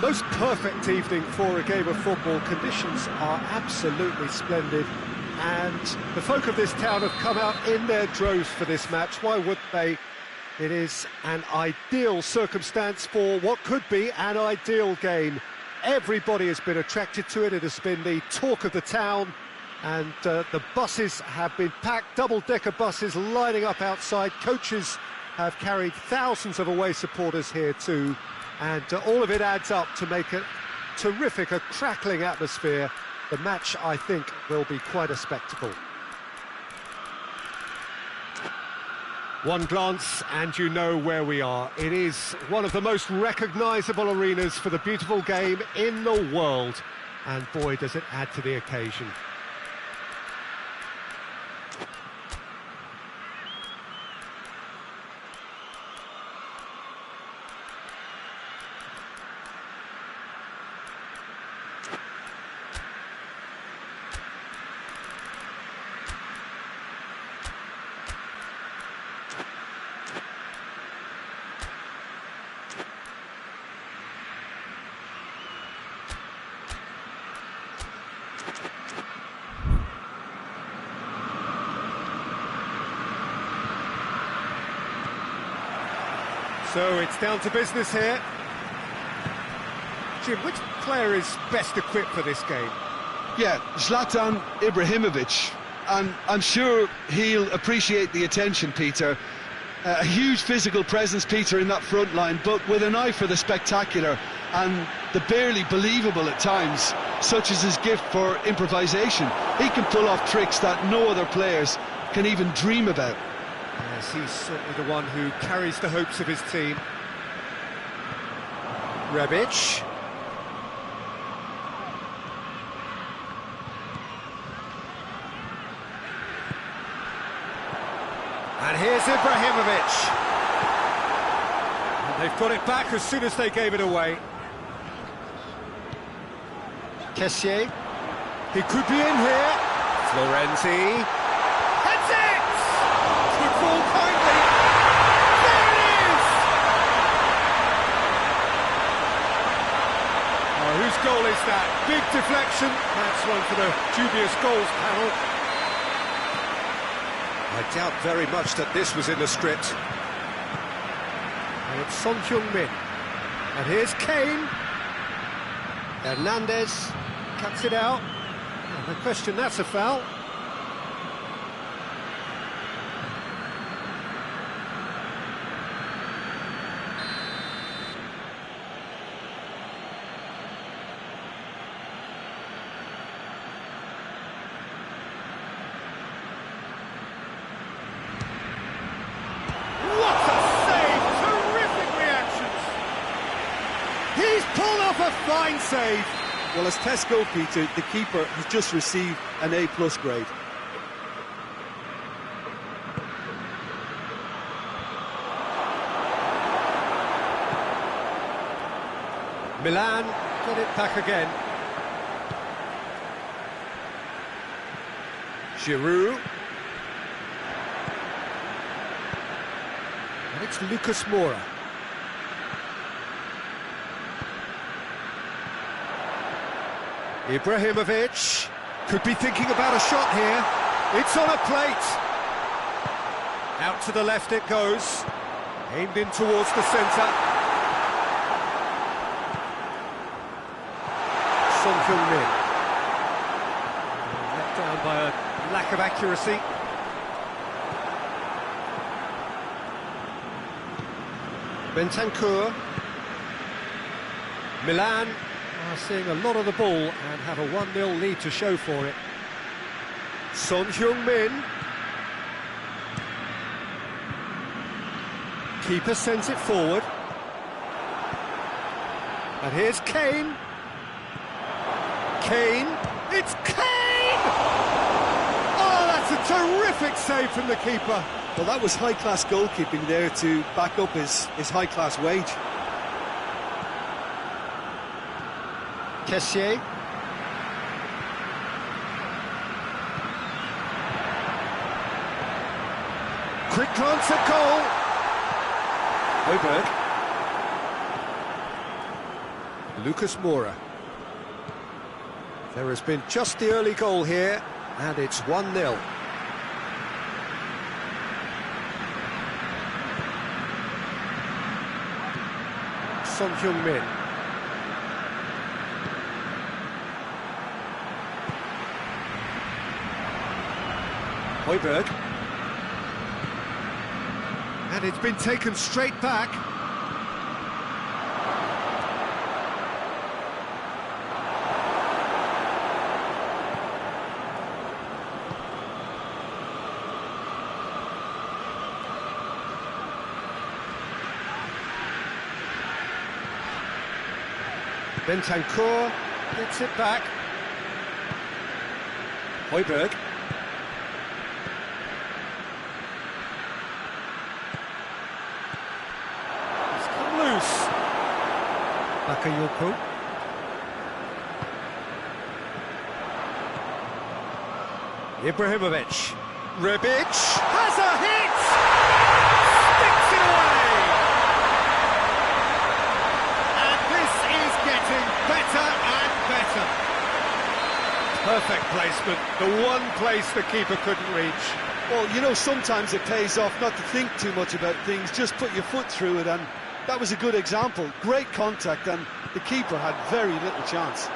Most perfect evening for a game of football. Conditions are absolutely splendid, and the folk of this town have come out in their droves for this match. Why wouldn't they? It is an ideal circumstance for what could be an ideal game. Everybody has been attracted to it. It has been the talk of the town, and the buses have been packed, double-decker buses lining up outside. Coaches have carried thousands of away supporters here too, and all of it adds up to make a terrific, a crackling atmosphere. The match, I think, will be quite a spectacle. One glance and you know where we are. It is one of the most recognisable arenas for the beautiful game in the world, and boy does it add to the occasion. So it's down to business here. Jim, which player is best equipped for this game? Yeah, Zlatan Ibrahimovic, and I'm sure he'll appreciate the attention, Peter. A huge physical presence, Peter, in that front line, but with an eye for the spectacular and the barely believable at times, such as his gift for improvisation. He can pull off tricks that no other players can even dream about. Yes, he's certainly the one who carries the hopes of his team. Rebic. And here's Ibrahimovic. And they've got it back as soon as they gave it away. Kessié. He could be in here. Florenzi. Heads it! Good ball kindly. There it is! Oh, whose goal is that? Big deflection. That's one for the dubious goals panel. I doubt very much that this was in the script. And it's Son Heung-min. And here's Kane. Hernandez cuts it out. Oh, no question, that's a foul. A fine save. Well, as test goalkeeper, the keeper has just received an A+ grade. Milan get it back again. Giroud. And it's Lucas Moura. Ibrahimovic could be thinking about a shot here. It's on a plate. Out to the left it goes. Aimed in towards the centre. Son Heung-min. Let down by a lack of accuracy. Bentancur. Milan are seeing a lot of the ball and have a 1-0 lead to show for it. Son Heung-min. Keeper sends it forward. And here's Kane. Kane. It's Kane! Oh, that's a terrific save from the keeper. Well, that was high-class goalkeeping there to back up his high-class wage. Kessié. Quick glance at goal. Højbjerg. Lucas Moura. There has been just the early goal here, and it's 1-0. Son Heung-min. Højbjerg. And it's been taken straight back. Bentancur gets it back. Højbjerg. He's come loose. Bakayoko. Ibrahimovic. Rebic has a hit! Sticks it away! And this is getting better and better. Perfect placement, the one place the keeper couldn't reach. Well, you know, sometimes it pays off not to think too much about things, just put your foot through it, and that was a good example. Great contact, and the keeper had very little chance.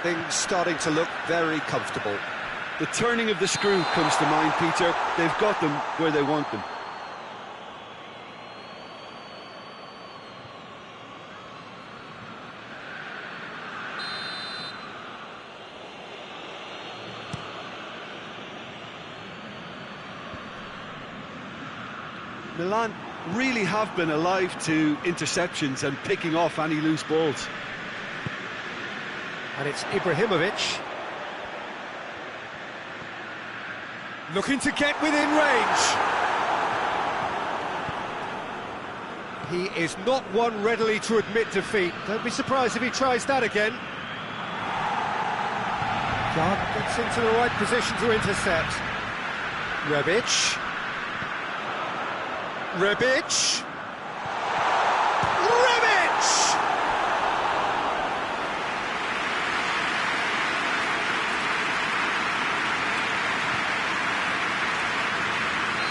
Things starting to look very comfortable. The turning of the screw comes to mind, Peter. They've got them where they want them. Milan really have been alive to interceptions and picking off any loose balls. And it's Ibrahimovic. Looking to get within range. He is not one readily to admit defeat. Don't be surprised if he tries that again. Clark gets into the right position to intercept. Rebic. Rebic! Rebic!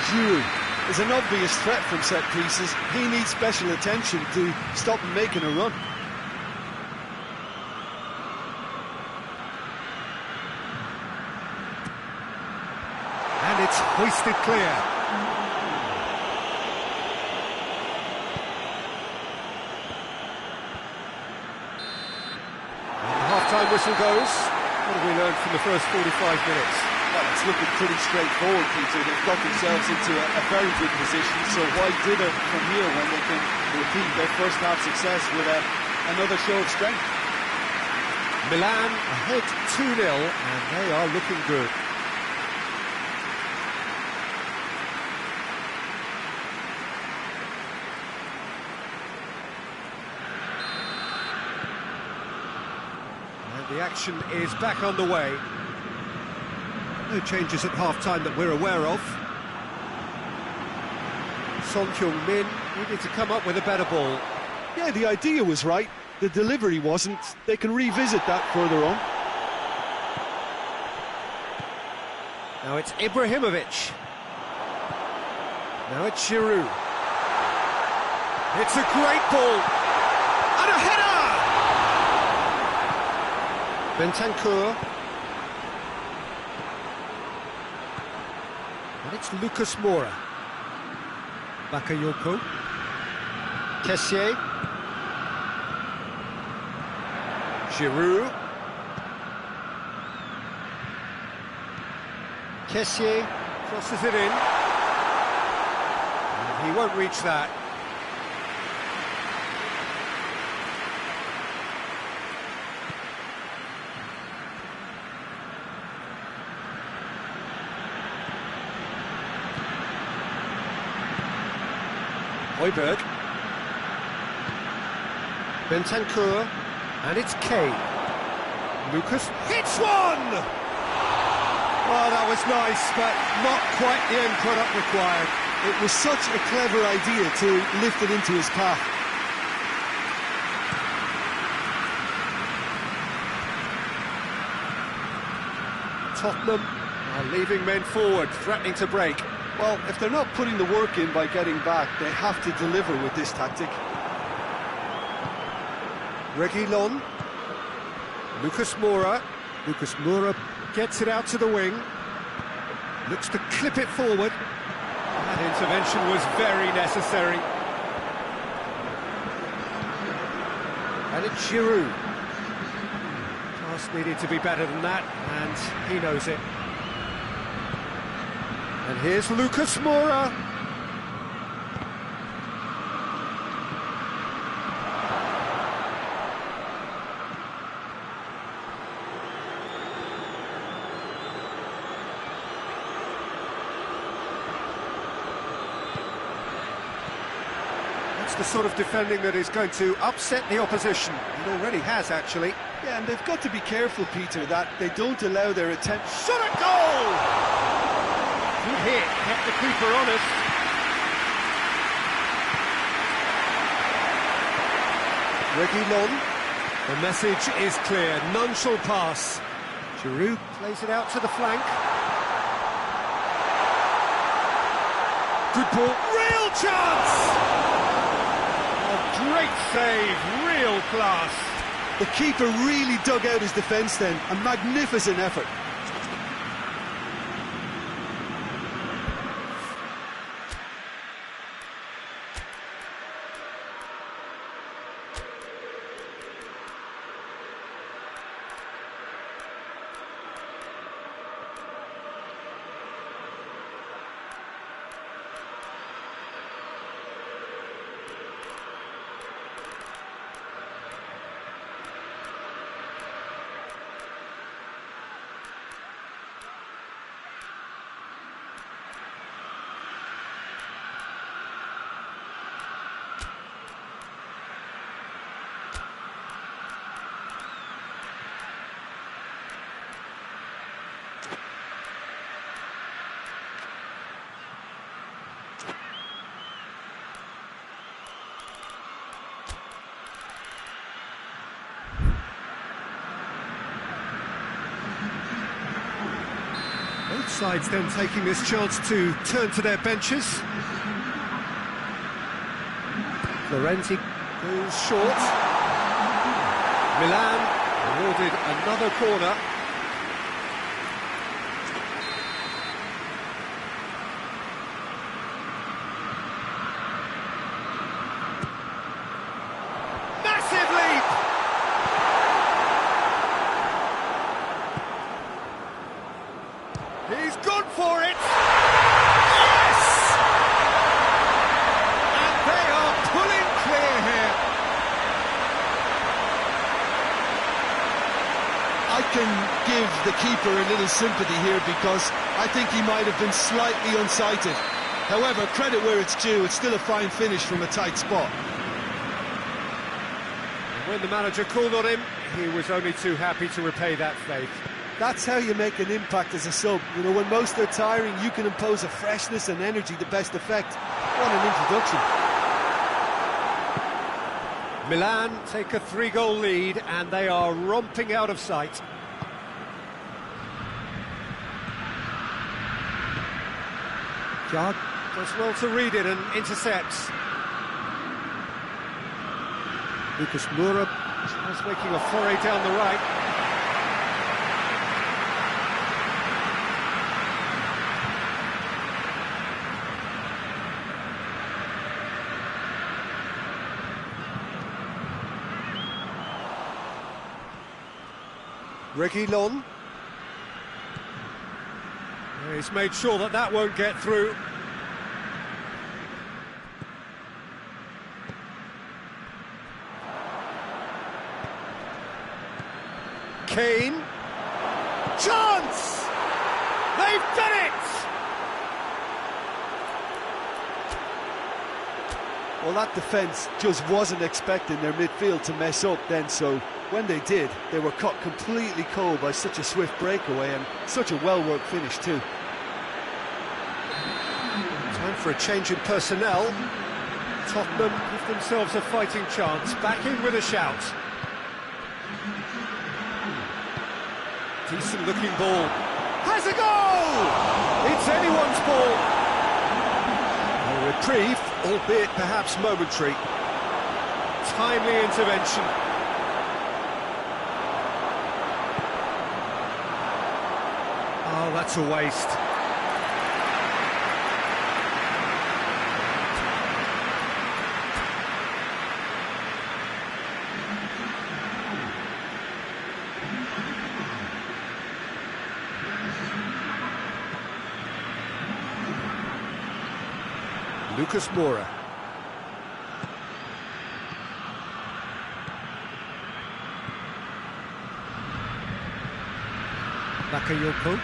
Giroud is an obvious threat from set pieces. He needs special attention to stop him making a run. And it's hoisted clear. Time whistle goes. What have we learned from the first 45 minutes? Well, it's looking pretty straightforward, Peter. They've got themselves into a very good position, so why dither from here when they can repeat their first half success with another show of strength? Milan ahead 2-0, and they are looking good. The action is back on the way. No changes at half-time that we're aware of. Son Heung-min needed to come up with a better ball. Yeah, the idea was right. The delivery wasn't. They can revisit that further on. Now it's Ibrahimovic. Now it's Giroud. It's a great ball. And a header! Bentancur. And it's Lucas Moura. Bakayoko. Kessié. Giroud. Kessié crosses it in. And he won't reach that. Højbjerg. Bentancur, and it's Kane. Lucas hits one! Oh, that was nice, but not quite the end product required. It was such a clever idea to lift it into his path. Tottenham are leaving men forward, threatening to break. Well, if they're not putting the work in by getting back, they have to deliver with this tactic. Reguilon. Lucas Moura. Lucas Moura gets it out to the wing. Looks to clip it forward. That intervention was very necessary. And it's Giroud. Pass needed to be better than that, and he knows it. And here's Lucas Moura. That's the sort of defending that is going to upset the opposition. It already has, actually. Yeah, and they've got to be careful, Peter, that they don't allow their attempt. Shot at goal! Good hit, kept the keeper honest. Reguilon. The message is clear, none shall pass. Giroud plays it out to the flank. Good ball, real chance! A great save, real class. The keeper really dug out his defence then, a magnificent effort. Both sides then taking this chance to turn to their benches. Florenzi goes short. Milan awarded another corner. Massive leap! He's gone for it! Yes! And they are pulling clear here. I can give the keeper a little sympathy here because I think he might have been slightly unsighted. However, credit where it's due, it's still a fine finish from a tight spot. And when the manager called on him, he was only too happy to repay that faith. That's how you make an impact as a sub. You know, when most are tiring, you can impose a freshness and energy to best effect. What an introduction. Milan take a 3-goal lead and they are romping out of sight. Jard does well to read it and intercepts. Lucas Moura is making a foray down the right. Reguilon. He's made sure that that won't get through. Kane. Chance! They've done it! Well, that defence just wasn't expecting their midfield to mess up then, so when they did, they were caught completely cold by such a swift breakaway and such a well-worked finish too. Time for a change in personnel. Tottenham give themselves a fighting chance, back in with a shout. Decent looking ball. Has a goal! It's anyone's ball. A reprieve, albeit perhaps momentary. Timely intervention. Oh, that's a waste. Lucas Moura. Bakayoko.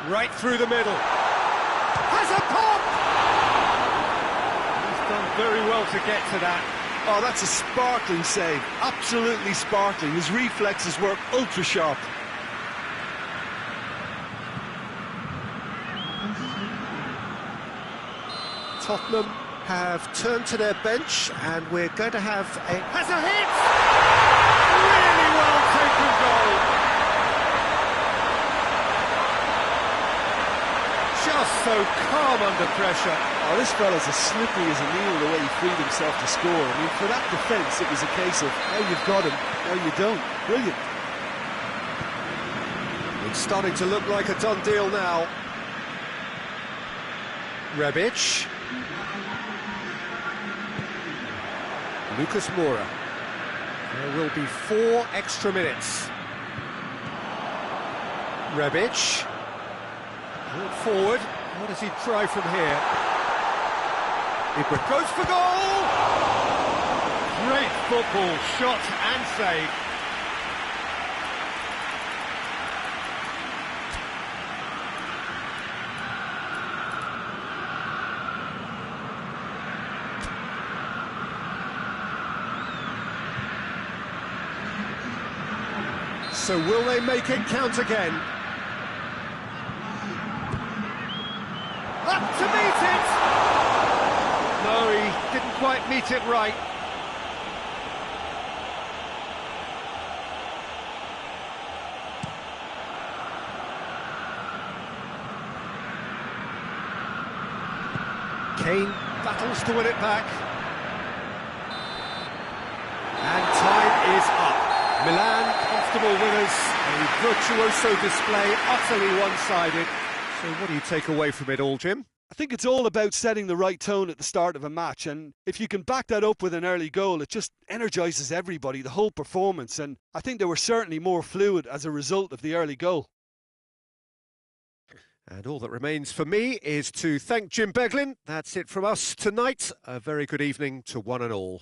Right through the middle. Has a pop! He's done very well to get to that. Oh, that's a sparkling save. Absolutely sparkling. His reflexes work ultra sharp. Tottenham have turned to their bench, and we're going to have a... Has a hit! Really well taken goal. Just so calm under pressure. Oh, this fella's as slippery as a needle the way he freed himself to score. I mean, for that defence, it was a case of, now you've got him, now you don't. Brilliant. It's starting to look like a done deal now. Rebic. Lucas Moura. There will be 4 extra minutes. Rebic. Brought forward. What does he try from here? Ibra goes for goal! Great football, shot and save. So will they make it count again? Up to meet it! No, he didn't quite meet it right. Kane battles to win it back. And time is up. Milan, comfortable winners, a virtuoso display, utterly one-sided. So what do you take away from it all, Jim? I think it's all about setting the right tone at the start of a match, and if you can back that up with an early goal, it just energises everybody, the whole performance, and I think they were certainly more fluid as a result of the early goal. And all that remains for me is to thank Jim Beglin. That's it from us tonight. A very good evening to one and all.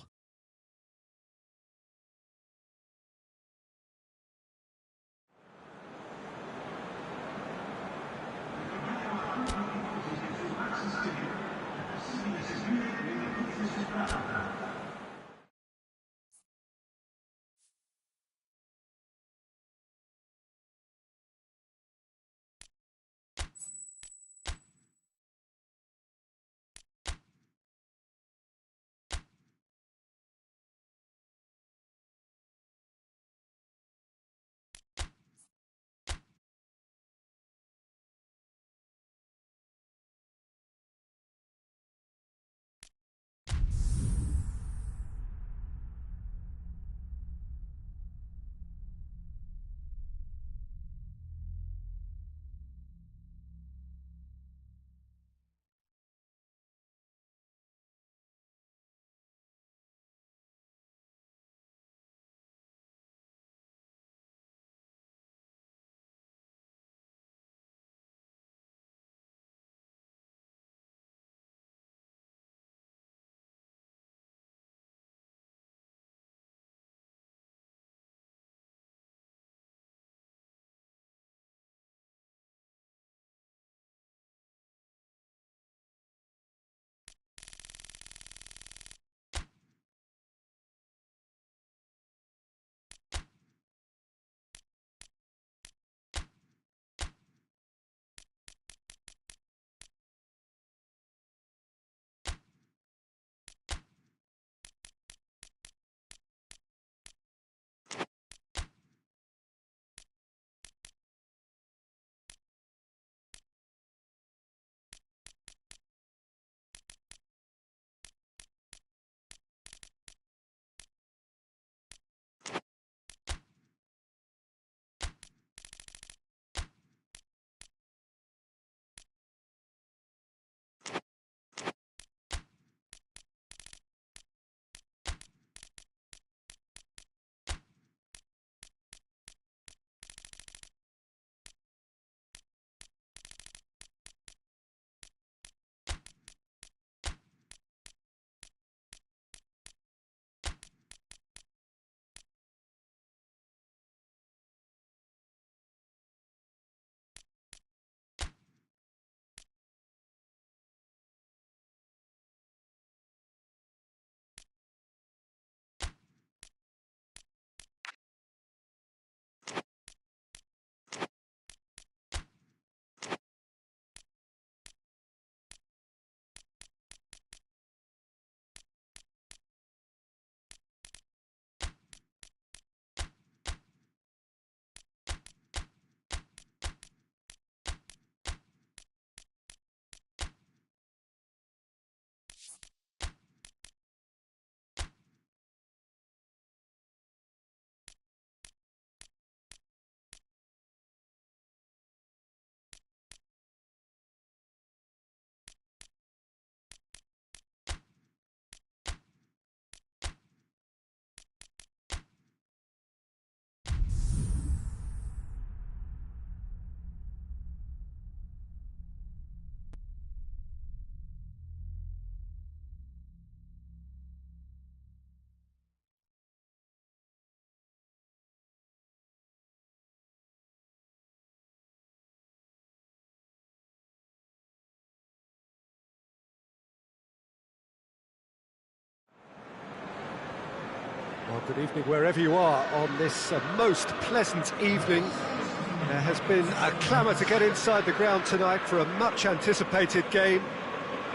Good evening wherever you are on this most pleasant evening. There has been a clamour to get inside the ground tonight for a much anticipated game.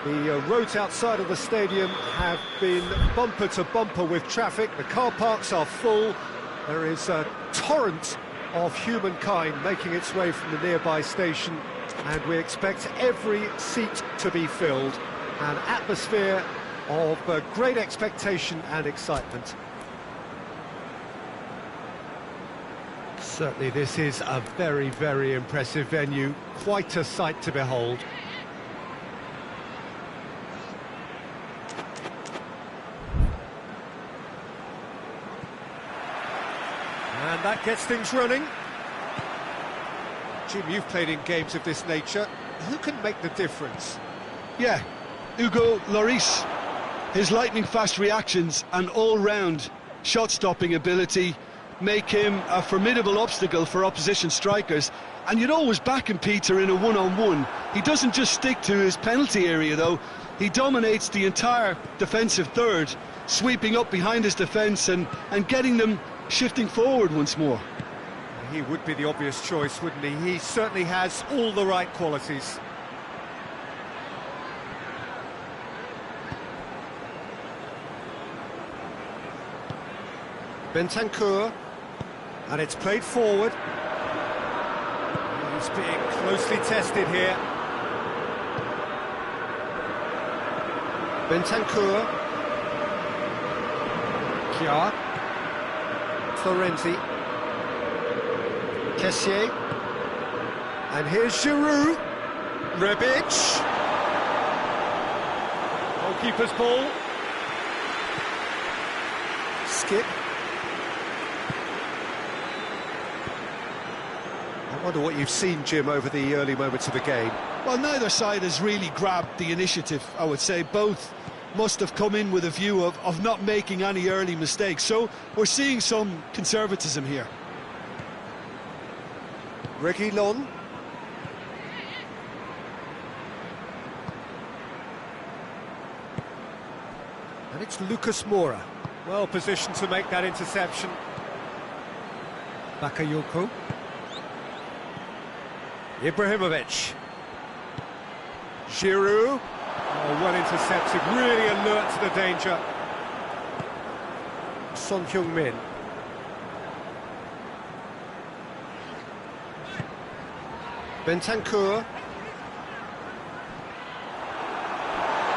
The roads outside of the stadium have been bumper to bumper with traffic. The car parks are full. There is a torrent of humankind making its way from the nearby station, and we expect every seat to be filled. An atmosphere of great expectation and excitement. Certainly this is a very, very impressive venue. Quite a sight to behold. And that gets things running. Jim, you've played in games of this nature. Who can make the difference? Yeah, Hugo Lloris. His lightning-fast reactions and all-round shot-stopping ability make him a formidable obstacle for opposition strikers. And you'd always back him, Peter, in a one-on-one. He doesn't just stick to his penalty area, though. He dominates the entire defensive third, sweeping up behind his defence and getting them shifting forward once more. He would be the obvious choice, wouldn't he? He certainly has all the right qualities. Bentancur, and it's played forward. He's being closely tested here. Bentancur, Kjaer, Florenzi, Kessié, and here's Giroud, Rebic, goalkeeper's ball, skip. I wonder what you've seen, Jim, over the early moments of the game. Well, neither side has really grabbed the initiative, I would say. Both must have come in with a view of not making any early mistakes. So we're seeing some conservatism here. Reguilon. And it's Lucas Moura. Well positioned to make that interception. Bakayoko. Ibrahimovic. Giroud. Oh, well intercepted, really alert to the danger. Son Heung-min. Bentancur.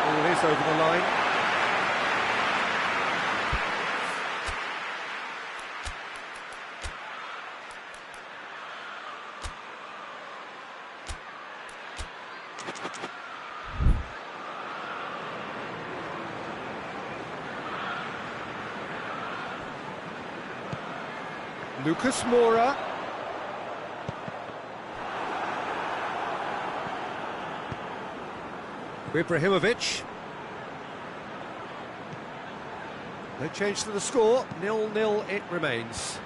Oh, it is over the line. Lucas Moura. Ibrahimovic. No change to the score, 0-0 it remains.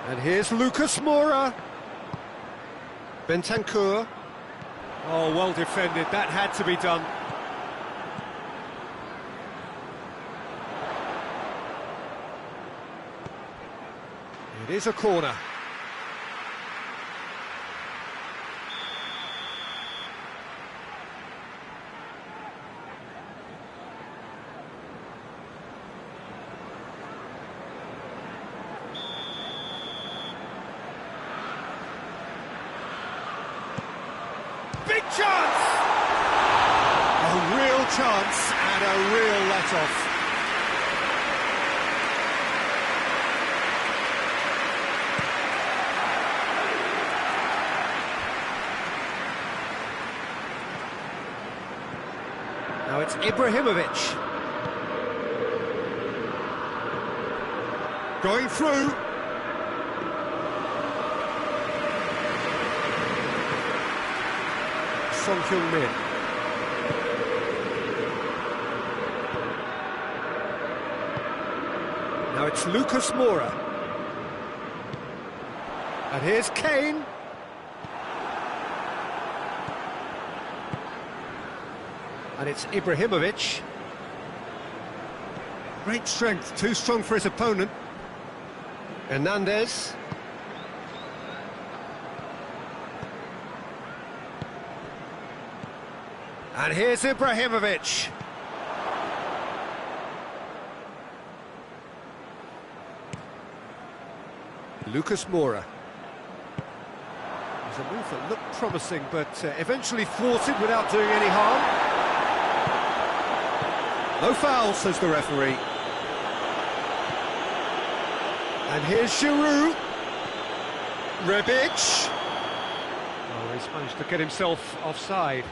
And here's Lucas Moura. Bentancur. Oh, well defended, that had to be done. It is a corner. Big chance! A real chance and a real let-off. Now it's Ibrahimovic. Going through. Son Heung-min. Now it's Lucas Moura. And here's Kane. And it's Ibrahimovic. Great strength, too strong for his opponent. Hernandez. And here's Ibrahimovic. Lucas Moura. It was a move that looked promising, but eventually thwarted without doing any harm. No foul, says the referee. And here's Giroud. Rebic. Oh, he's managed to get himself offside.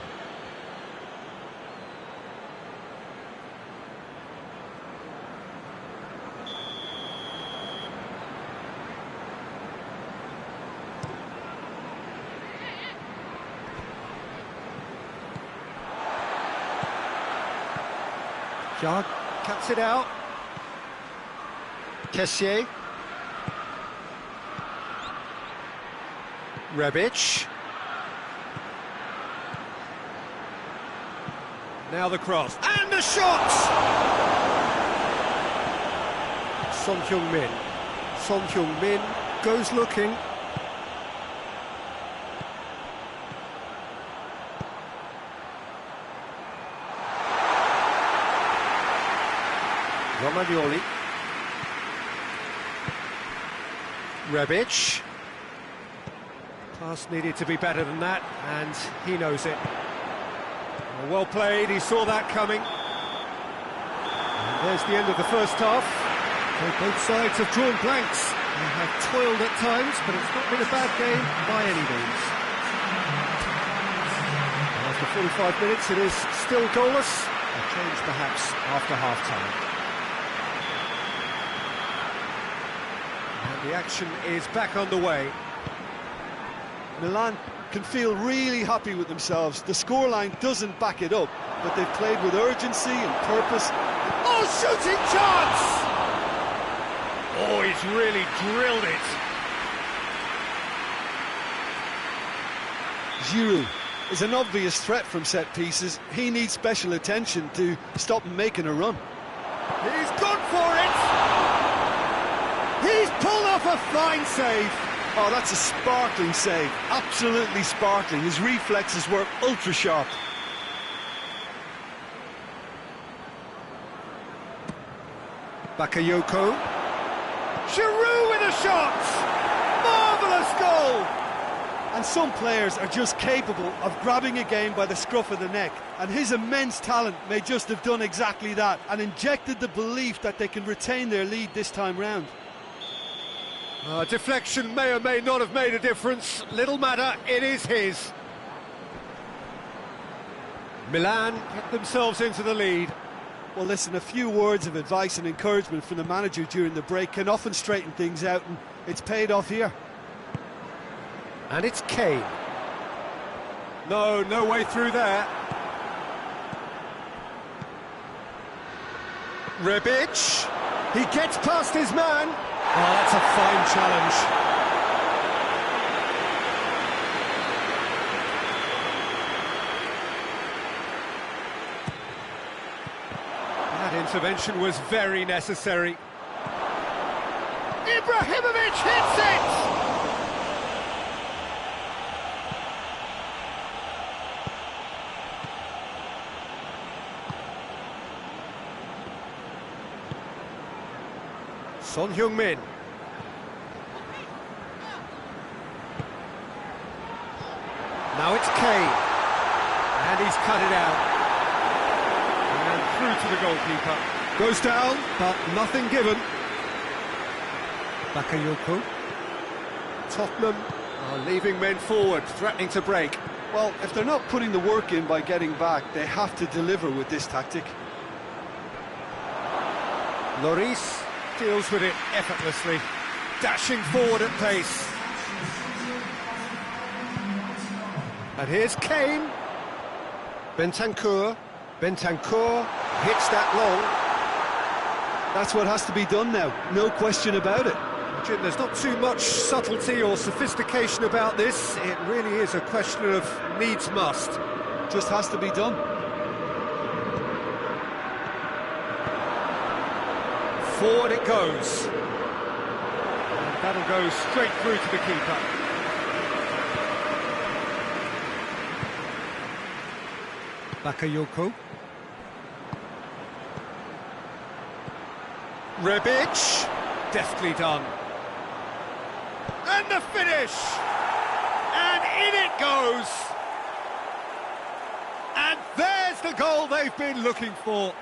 Jag cuts it out. Kessié. Rebic. Now the cross. And the shot! Son Heung-min. Son Heung-min goes looking. Romagnoli. Rebic. Pass needed to be better than that, and he knows it. Well played, he saw that coming. And there's the end of the first half. Both sides have drawn blanks. They have toiled at times, but it's not been a bad game by any means. After 45 minutes, it is still goalless. A change perhaps after half-time. The action is back underway. Milan can feel really happy with themselves. The scoreline doesn't back it up, but they've played with urgency and purpose. Oh, shooting chance! Oh, he's really drilled it. Giroud is an obvious threat from set pieces. He needs special attention to stop him making a run. He's gone for it! He's pulled off a fine save. Oh, that's a sparkling save. Absolutely sparkling. His reflexes were ultra sharp. Bakayoko. Giroud with a shot! Marvellous goal! And some players are just capable of grabbing a game by the scruff of the neck, and his immense talent may just have done exactly that and injected the belief that they can retain their lead this time round. Deflection may or may not have made a difference. Little matter, it is his. Milan get themselves into the lead. Well, listen, a few words of advice and encouragement from the manager during the break can often straighten things out, and it's paid off here. And it's Kane. No way through there. Rebic. He gets past his man. Oh, that's a fine challenge. That intervention was very necessary. Ibrahimovic hits it! Son Heung-min. Now it's Kane. And he's cut it out. And through to the goalkeeper. Goes down, but nothing given. Bakayoko. Tottenham are leaving men forward, threatening to break. Well, if they're not putting the work in by getting back, they have to deliver with this tactic. Lloris deals with it effortlessly, dashing forward at pace. And here's Kane. Bentancur hits that long. That's what has to be done now, no question about it. Jim, there's not too much subtlety or sophistication about this. It really is a question of needs must. Just has to be done. Forward it goes. And that'll go straight through to the keeper. Bakayoko. Rebic. Deftly done. And the finish! And in it goes! And there's the goal they've been looking for.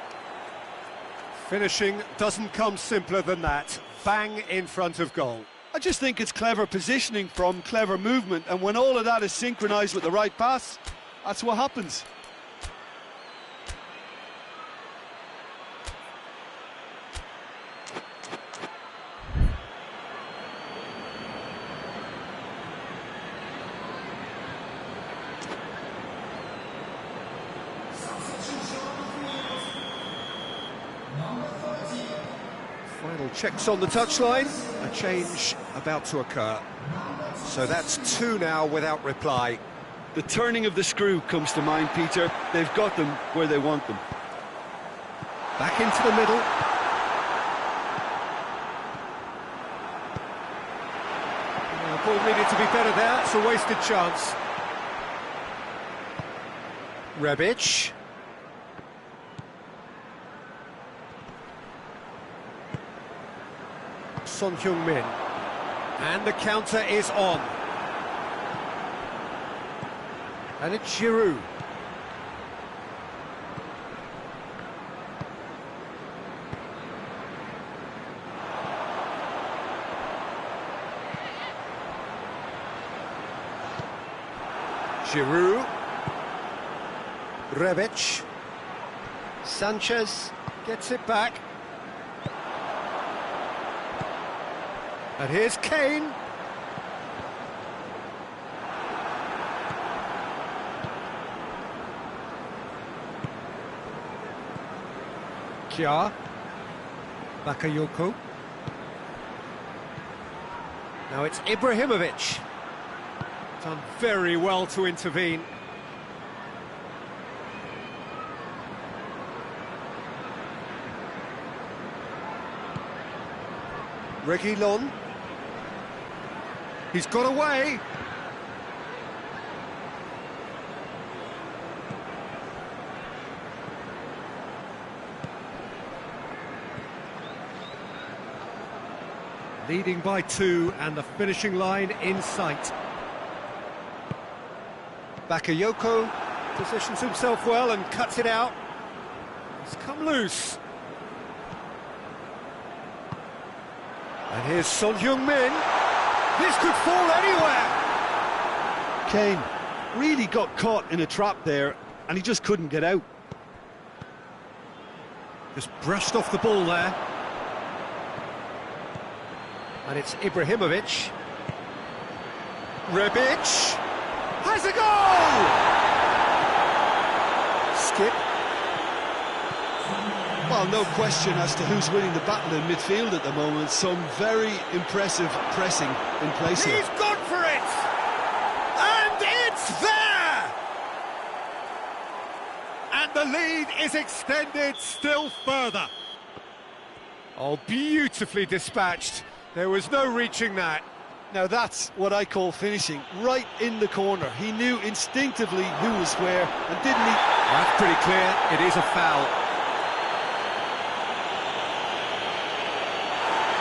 Finishing doesn't come simpler than that. Bang in front of goal. I just think it's clever positioning from clever movement, and when all of that is synchronised with the right pass, that's what happens. Final checks on the touchline, a change about to occur. So that's 2 now without reply. The turning of the screw comes to mind, Peter. They've got them where they want them. Back into the middle. The ball needed to be better there, it's a wasted chance. Rebic. Son Heung-min, and the counter is on, and it's Giroud. Giroud, Rebic, Sanchez gets it back. And here's Kane. Kja. Bakayoko. Now it's Ibrahimovic. Done very well to intervene. Reguilon. He's got away. Leading by 2 and the finishing line in sight. Bakayoko positions himself well and cuts it out. It's come loose. And here's Son Heung-min. This could fall anywhere. Kane really got caught in a trap there, and he just couldn't get out. Just brushed off the ball there. And it's Ibrahimovic. Rebic has a goal! Skip. Well, no question as to who's winning the battle in midfield at the moment. Some very impressive pressing in place here. He's gone for it! And it's there! And the lead is extended still further. Oh, beautifully dispatched. There was no reaching that. Now that's what I call finishing, right in the corner. He knew instinctively who was where, and didn't he? That's pretty clear, it is a foul.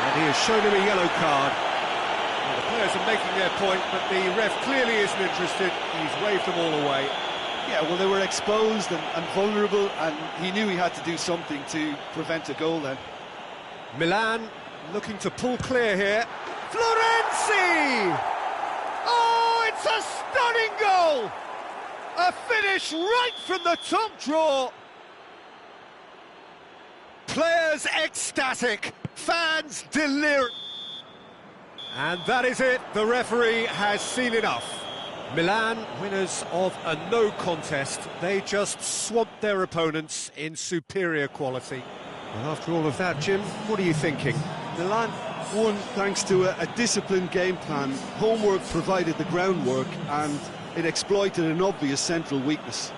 And he has shown him a yellow card. Well, the players are making their point, but the ref clearly isn't interested. He's waved them all away. Yeah, well, they were exposed and vulnerable, and he knew he had to do something to prevent a goal then. Milan looking to pull clear here. Florenzi! Oh, it's a stunning goal! A finish right from the top draw. Players ecstatic, fans delirious. And that is it, the referee has seen enough. Milan, winners of a no contest, they just swamped their opponents in superior quality. And after all of that, Jim, what are you thinking? Milan won thanks to a disciplined game plan. Homework provided the groundwork, and it exploited an obvious central weakness.